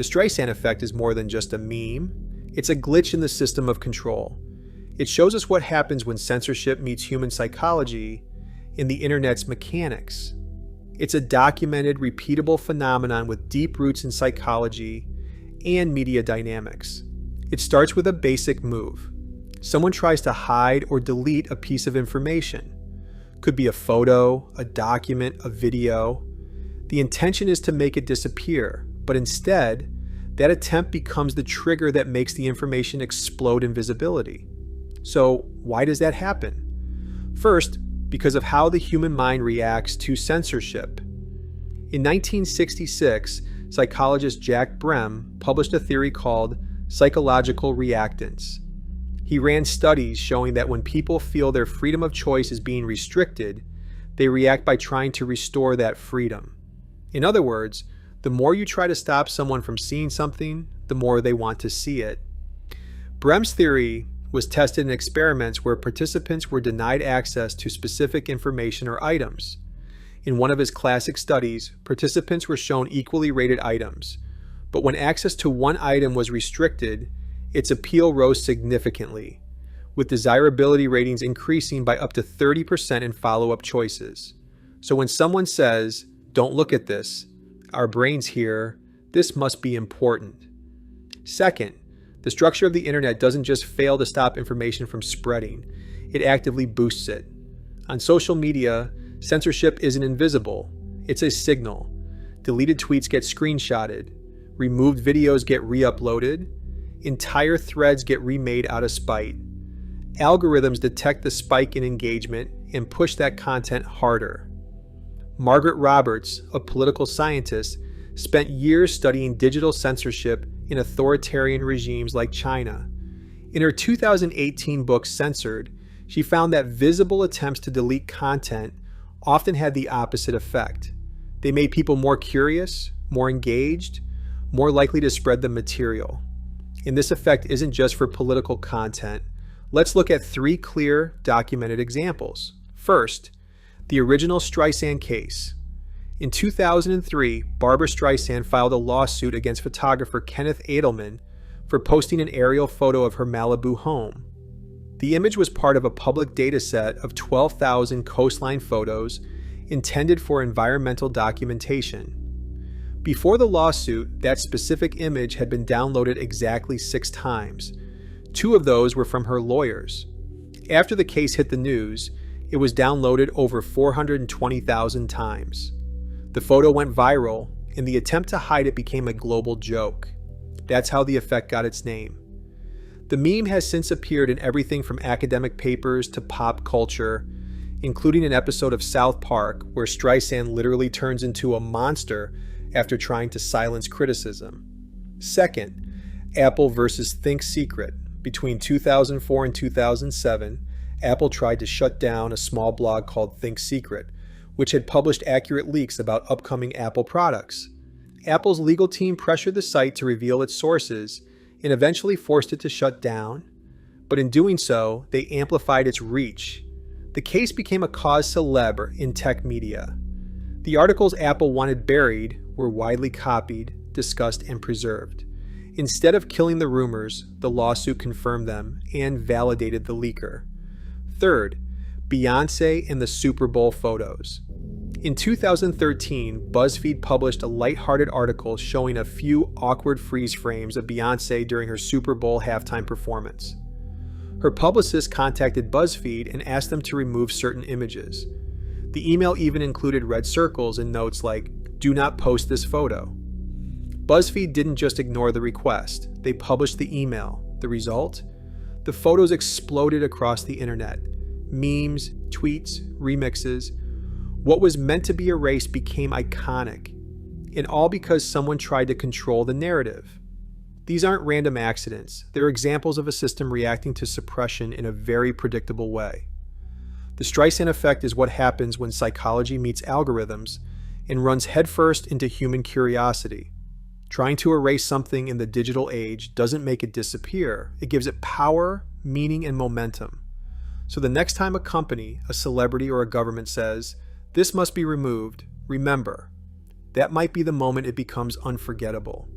The Streisand Effect is more than just a meme. It's a glitch in the system of control. It shows us what happens when censorship meets human psychology in the internet's mechanics. It's a documented, repeatable phenomenon with deep roots in psychology and media dynamics. It starts with a basic move. Someone tries to hide or delete a piece of information. Could be a photo, a document, a video. The intention is to make it disappear, but instead, that attempt becomes the trigger that makes the information explode in visibility. So, why does that happen? First, because of how the human mind reacts to censorship. In 1966, psychologist Jack Brehm published a theory called psychological reactance. He ran studies showing that when people feel their freedom of choice is being restricted, they react by trying to restore that freedom. In other words, the more you try to stop someone from seeing something, the more they want to see it. Brehm's theory was tested in experiments where participants were denied access to specific information or items. In one of his classic studies, participants were shown equally rated items, but when access to one item was restricted, its appeal rose significantly, with desirability ratings increasing by up to 30% in follow-up choices. So when someone says, "Don't look at this," our brains hear, "This must be important." Second, the structure of the internet doesn't just fail to stop information from spreading, it actively boosts it. On social media, censorship isn't invisible, it's a signal. Deleted tweets get screenshotted, removed videos get re-uploaded, entire threads get remade out of spite. Algorithms detect the spike in engagement and push that content harder. Margaret Roberts, a political scientist, spent years studying digital censorship in authoritarian regimes like China. In her 2018 book Censored, she found that visible attempts to delete content often had the opposite effect. They made people more curious, more engaged, more likely to spread the material. And this effect isn't just for political content. Let's look at 3 clear, documented examples. First, the original Streisand case. In 2003, Barbra Streisand filed a lawsuit against photographer Kenneth Edelman for posting an aerial photo of her Malibu home. The image was part of a public dataset of 12,000 coastline photos intended for environmental documentation. Before the lawsuit, that specific image had been downloaded exactly 6 times. 2 of those were from her lawyers. After the case hit the news, it was downloaded over 420,000 times. The photo went viral, and the attempt to hide it became a global joke. That's how the effect got its name. The meme has since appeared in everything from academic papers to pop culture, including an episode of South Park where Streisand literally turns into a monster after trying to silence criticism. Second, Apple versus Think Secret. Between 2004 and 2007, Apple tried to shut down a small blog called Think Secret, which had published accurate leaks about upcoming Apple products. Apple's legal team pressured the site to reveal its sources and eventually forced it to shut down, but in doing so, they amplified its reach. The case became a cause célèbre in tech media. The articles Apple wanted buried were widely copied, discussed, and preserved. Instead of killing the rumors, the lawsuit confirmed them and validated the leaker. Third, Beyoncé and the Super Bowl photos. In 2013, BuzzFeed published a lighthearted article showing a few awkward freeze frames of Beyoncé during her Super Bowl halftime performance. Her publicist contacted BuzzFeed and asked them to remove certain images. The email even included red circles and notes like, "Do not post this photo." BuzzFeed didn't just ignore the request, they published the email. The result? The photos exploded across the internet. Memes, tweets, remixes. What was meant to be erased became iconic, and all because someone tried to control the narrative. These aren't random accidents, they're examples of a system reacting to suppression in a very predictable way. The Streisand effect is what happens when psychology meets algorithms and runs headfirst into human curiosity. Trying to erase something in the digital age doesn't make it disappear, it gives it power, meaning, and momentum. So the next time a company, a celebrity, or a government says, "This must be removed," remember, that might be the moment it becomes unforgettable.